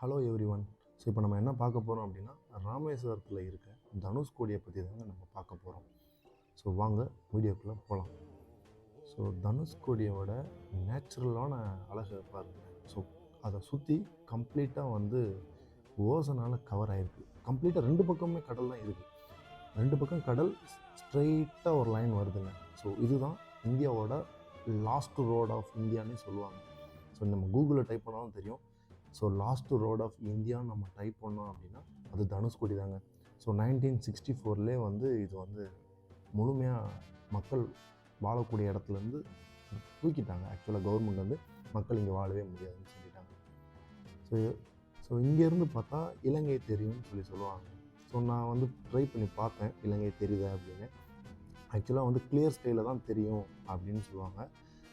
Hello every one. So இப்போ நம்ம என்ன பார்க்க போகிறோம் அப்படின்னா, ராமேஸ்வரத்தில் இருக்க தனுஷ்கோடியை பற்றி தாங்க நம்ம பார்க்க போகிறோம். ஸோ வாங்க வீடியோக்குள்ளே போகலாம். ஸோ தனுஷ்கோடியோட நேச்சுரலான அழகை பாருங்கள். ஸோ அதை சுற்றி கம்ப்ளீட்டாக ஓசனால் கவர் ஆகிருக்கு. கம்ப்ளீட்டாக ரெண்டு பக்கமுமே கடல் தான் இருக்குது. ரெண்டு பக்கம் கடல் ஸ்ட்ரெயிட்டாக ஒரு லைன் வருதுங்க. ஸோ இதுதான் இந்தியாவோட லாஸ்ட் ரோட் ஆஃப் இந்தியான்னு சொல்லுவாங்க. ஸோ நம்ம கூகுளில் டைப் பண்ணாலும் தெரியும். ஸோ லாஸ்ட் ரோட் ஆஃப் இந்தியான்னு நம்ம டைப் பண்ணோம் அப்படின்னா அது தனுஷ்கோடி தாங்க. ஸோ 1964 இது முழுமையாக மக்கள் வாழக்கூடிய இடத்துலேருந்து தூக்கிட்டாங்க. ஆக்சுவலாக கவர்மெண்ட் மக்கள் இங்கே வாழவே முடியாதுன்னு சொல்லிட்டாங்க. ஸோ ஸோ இங்கேருந்து பார்த்தா இலங்கை தெரியும்னு சொல்லுவாங்க. ஸோ நான் ட்ரை பண்ணி பார்த்தேன் இலங்கை தெரியுதா அப்படின்னு. ஆக்சுவலாக கிளியர் ஸ்கையில் தான் தெரியும் அப்படின்னு சொல்லுவாங்க.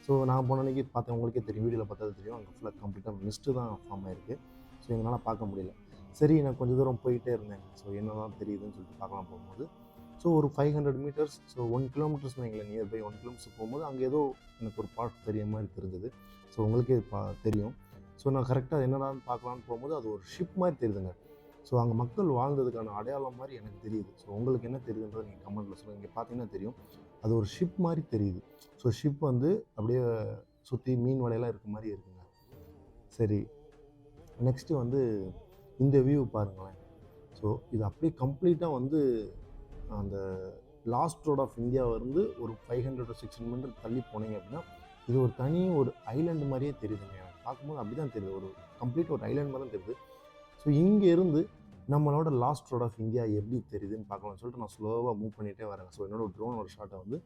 ஸோ நான் போன அன்றைக்கி பார்த்தேன், உங்களுக்கே தெரியும், வீடியோவில் பார்த்தா தெரியும், அங்கே ஃபுல்லாக கம்ப்ளீட்டாக மிஸ்ட்டு தான் ஃபார்ம் ஆகிருக்கு. ஸோ எங்களால் பார்க்க முடியல. சரி, நான் கொஞ்சம் தூரம் போயிட்டே இருந்தேன். ஸோ என்ன தான் தெரியுதுன்னு சொல்லிட்டு பார்க்கலாம் போகும்போது, ஸோ ஒரு 500 மீட்டர்ஸ், ஸோ 1 கிலோமீட்டர்ஸ் எங்களை நியர்பை 1 கிலோமீட்டர்ஸ் போகும்போது அங்கே ஏதோ எனக்கு ஒரு பார்ட் தெரிய மாதிரி தெரிஞ்சது. ஸோ உங்களுக்கே தெரியும். ஸோ நான் கரெக்டாக என்னடான்னு பார்க்கலான்னு போகும்போது அது ஒரு ஷிப் மாதிரி தெரியுதுங்க. ஸோ அங்கே மக்கள் வாழ்ந்ததுக்கான அடையாளம் மாதிரி எனக்கு தெரியுது. ஸோ உங்களுக்கு என்ன தெரியுதுன்றதை நீங்கள் கமெண்ட்டில் சொல்லுங்கள். இங்கே பார்த்தீங்கன்னா தெரியும், அது ஒரு ஷிப் மாதிரி தெரியுது. ஸோ ஷிப் அப்படியே சுற்றி மீன் வலையெல்லாம் இருக்க மாதிரி இருக்குங்க. சரி, நெக்ஸ்ட்டு இந்த வியூ பாருங்களேன். ஸோ இது அப்படியே கம்ப்ளீட்டாக அந்த லாஸ்ட் ரோட் ஆஃப் இந்தியா ஒரு 500 to 600 மீட்டர் தள்ளி போனீங்க அப்படின்னா இது ஒரு தனி ஒரு ஐலாண்டு மாதிரியே தெரியுதுங்க. எனக்கு பார்க்கும்போது அப்படி தான் தெரியுது, ஒரு கம்ப்ளீட் ஒரு ஐலாண்ட் மாதிரி தான் தெரியுது. ஸோ இங்கேருந்து நம்மளோட லாஸ்ட் ரோட் ஆஃப் இந்தியா எப்படி தெரியுதுன்னு பார்க்கலாம்னு சொல்லிட்டு நான் ஸ்லோவாக மூவ் பண்ணிகிட்டே வரேன். ஸோ என்னோடய ட்ரோனோட ஷாட்டை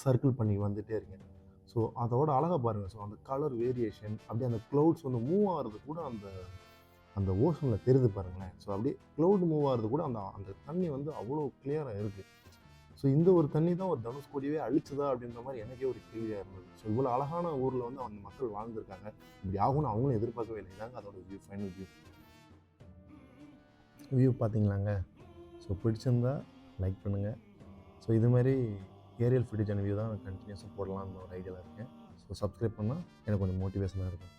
சர்க்கிள் பண்ணி வந்துகிட்டே இருக்கேன். ஸோ அதோட அழகாக பாருங்கள். ஸோ அந்த கலர் வேரியேஷன், அப்படியே அந்த க்ளவுட்ஸ் மூவ் ஆகிறது கூட அந்த ஓஷனில் தெரியுது பாருங்களேன். ஸோ அப்படியே க்ளவுட் மூவ் ஆகிறது கூட அந்த தண்ணி அவ்வளோ கிளியராக இருக்குது. ஸோ இந்த ஒரு தண்ணி தான் ஒரு தனுஷ்கோடியே அழிச்சுதா அப்படின்ற மாதிரி எனக்கே ஒரு கேள்வியாக இருந்தது. ஸோ இவ்வளோ அழகான ஊரில் அந்த மக்கள் வாழ்ந்துருக்காங்க, இப்படி ஆகும்னு அவங்களும் எதிர்பார்க்கவே இல்லை. தாங்க அதோட வியூ, ஃபைனல் வியூ பார்த்தீங்களாங்க. ஸோ பிடிச்சிருந்தா லைக் பண்ணுங்கள். ஸோ இது மாதிரி ஏரியல் ஃபுட்டேஜ் அண்ட் வியூ தான் நான் கண்டினியூஸாக போடலாம்னு ஒரு ஐடியாவில் இருக்கேன். ஸோ சப்ஸ்கிரைப் பண்ணால் எனக்கு கொஞ்சம் மோட்டிவேஷனாக இருக்கும்.